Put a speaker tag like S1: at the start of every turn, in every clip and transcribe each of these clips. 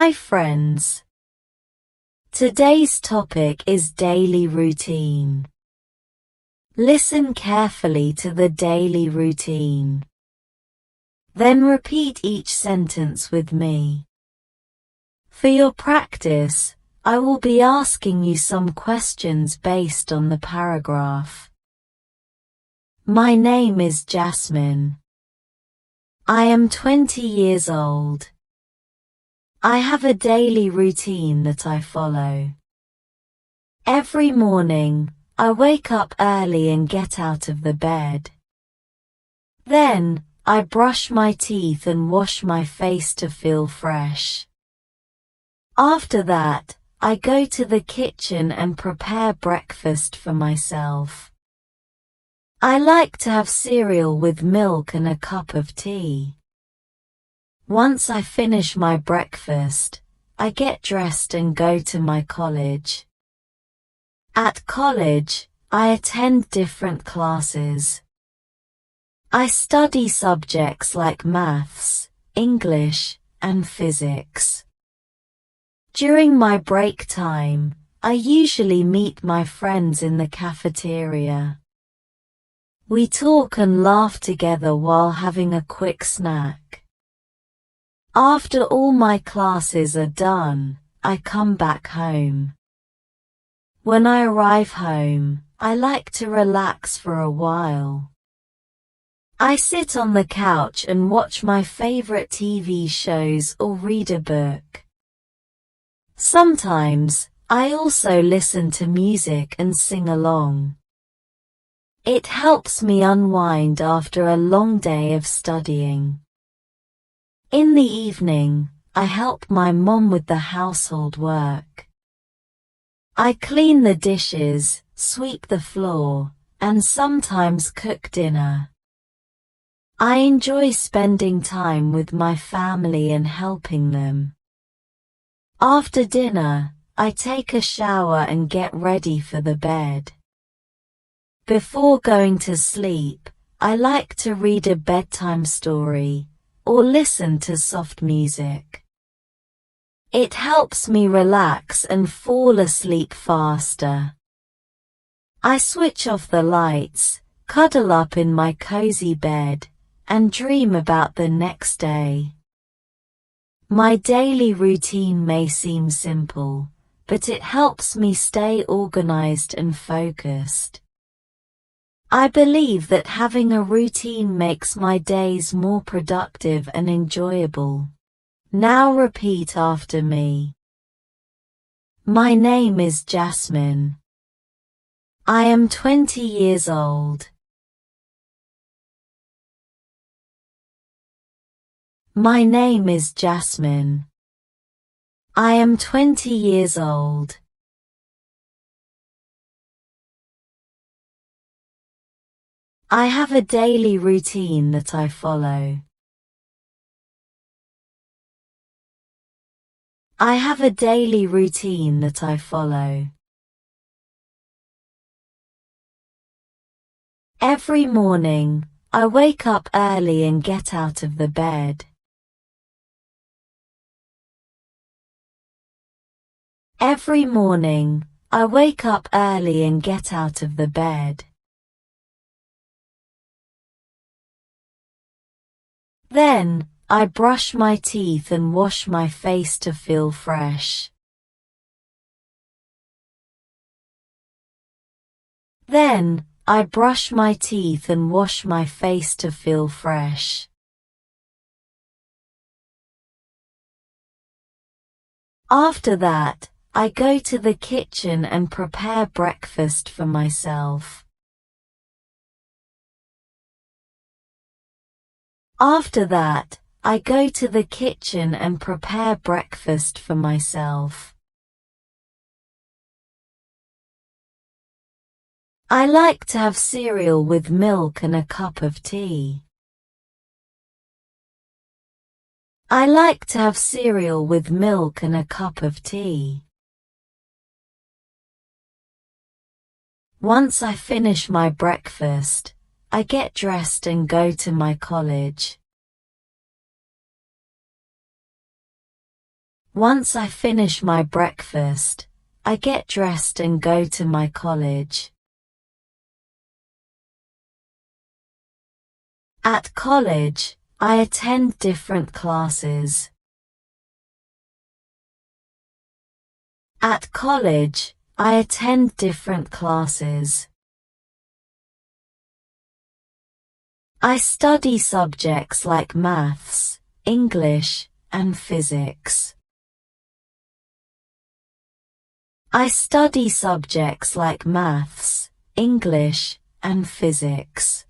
S1: Hi friends. Today's topic is daily routine. Listen carefully to the daily routine. Then repeat each sentence with me. For your practice, I will be asking you some questions based on the paragraph. My name is Jasmine. I am 20 years old. I have a daily routine that I follow. Every morning, I wake up early and get out of the bed. Then, I brush my teeth and wash my face to feel fresh. After that, I go to the kitchen and prepare breakfast for myself. I like to have cereal with milk and a cup of tea. Once I finish my breakfast, I get dressed and go to my college. At college, I attend different classes. I study subjects like maths, English, and physics. During my break time, I usually meet my friends in the cafeteria. We talk and laugh together while having a quick snack. After all my classes are done, I come back home. When I arrive home, I like to relax for a while. I sit on the couch and watch my favorite TV shows or read a book. Sometimes, I also listen to music and sing along. It helps me unwind after a long day of studying. In the evening, I help my mom with the household work. I clean the dishes, sweep the floor, and sometimes cook dinner. I enjoy spending time with my family and helping them. After dinner, I take a shower and get ready for the bed. Before going to sleep, I like to read a bedtime story or listen to soft music. It helps me relax and fall asleep faster. I switch off the lights, cuddle up in my cozy bed, and dream about the next day. My daily routine may seem simple, but it helps me stay organized and focused. I believe that having a routine makes my days more productive and enjoyable. Now repeat after me. My name is Jasmine. I am 20 years old. My name is Jasmine. I am 20 years old. I have a daily routine that I follow. I have a daily routine that I follow. Every morning, I wake up early and get out of the bed. Every morning, I wake up early and get out of the bed. Then, I brush my teeth and wash my face to feel fresh. Then, I brush my teeth and wash my face to feel fresh. After that, I go to the kitchen and prepare breakfast for myself. After that, I go to the kitchen and prepare breakfast for myself. I like to have cereal with milk and a cup of tea. I like to have cereal with milk and a cup of tea. Once I finish my breakfast, I get dressed and go to my college. Once I finish my breakfast, I get dressed and go to my college. At college, I attend different classes. At college, I attend different classes. I study subjects like maths, English, and physics. I study subjects like maths, English, and physics.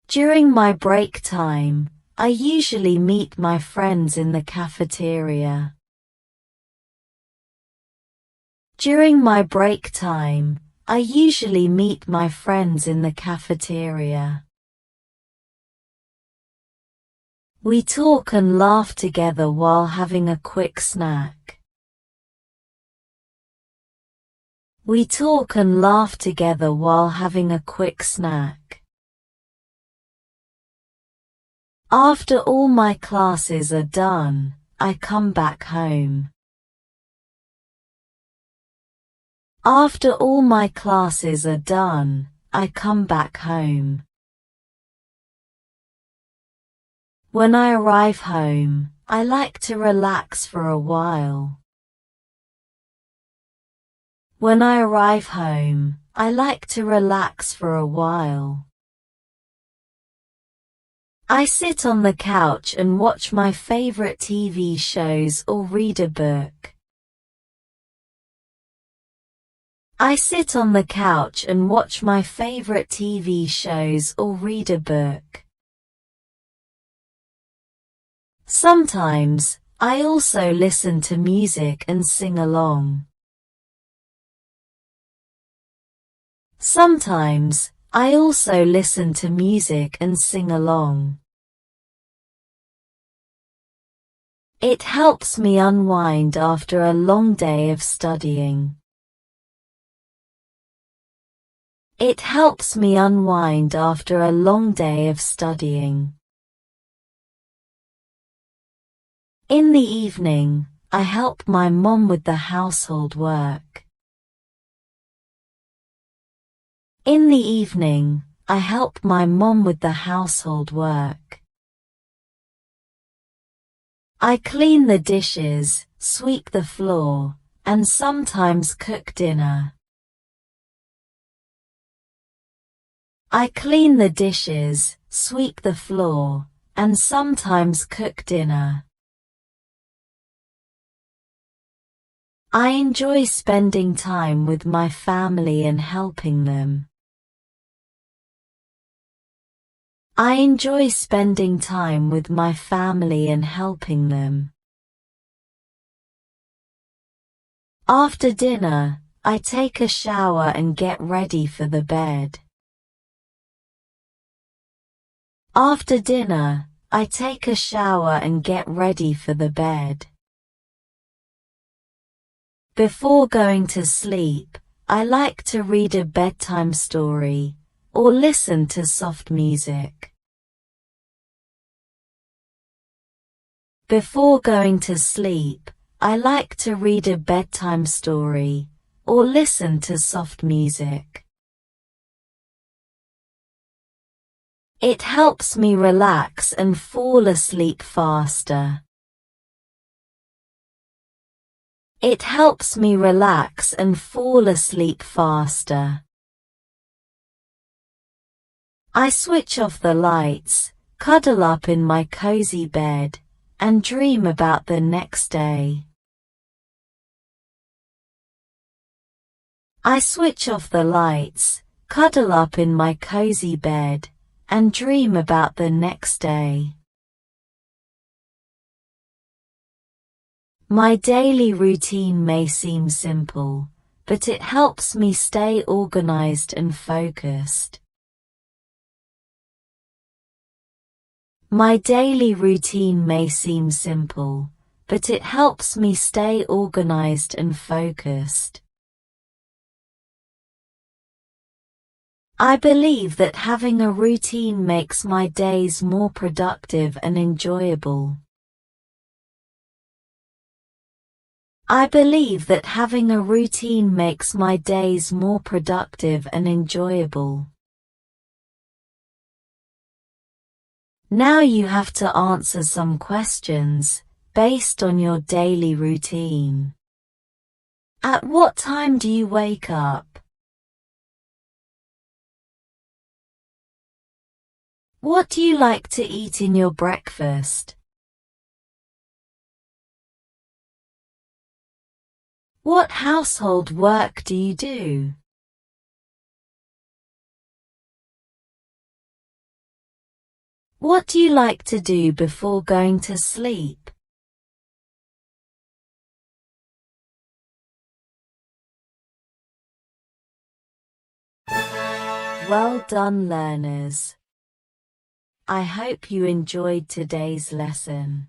S1: During my break time, I usually meet my friends in the cafeteria. During my break time, I usually meet my friends in the cafeteria. We talk and laugh together while having a quick snack. We talk and laugh together while having a quick snack. After all my classes are done, I come back home. After all my classes are done, I come back home. When I arrive home, I like to relax for a while. When I arrive home, I like to relax for a while. I sit on the couch and watch my favorite TV shows or read a book. I sit on the couch and watch my favorite TV shows or read a book. Sometimes, I also listen to music and sing along. Sometimes, I also listen to music and sing along. It helps me unwind after a long day of studying. It helps me unwind after a long day of studying. In the evening, I help my mom with the household work. In the evening, I help my mom with the household work. I clean the dishes, sweep the floor, and sometimes cook dinner. I clean the dishes, sweep the floor, and sometimes cook dinner. I enjoy spending time with my family and helping them. I enjoy spending time with my family and helping them. After dinner, I take a shower and get ready for the bed. After dinner, I take a shower and get ready for the bed. Before going to sleep, I like to read a bedtime story or listen to soft music. Before going to sleep, I like to read a bedtime story or listen to soft music. It helps me relax and fall asleep faster. It helps me relax and fall asleep faster. I switch off the lights, cuddle up in my cozy bed, and dream about the next day. I switch off the lights, cuddle up in my cozy bed, and dream about the next day. My daily routine may seem simple, but it helps me stay organized and focused. My daily routine may seem simple, but it helps me stay organized and focused. I believe that having a routine makes my days more productive and enjoyable. I believe that having a routine makes my days more productive and enjoyable. Now you have to answer some questions based on your daily routine. At what time do you wake up? What do you like to eat in your breakfast? What household work do you do? What do you like to do before going to sleep? Well done, learners. I hope you enjoyed today's lesson.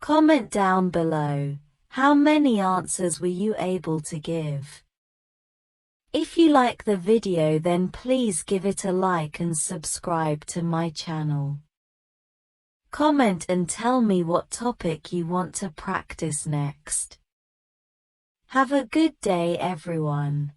S1: Comment down below, how many answers were you able to give? If you like the video, then please give it a like and subscribe to my channel. Comment and tell me what topic you want to practice next. Have a good day, everyone.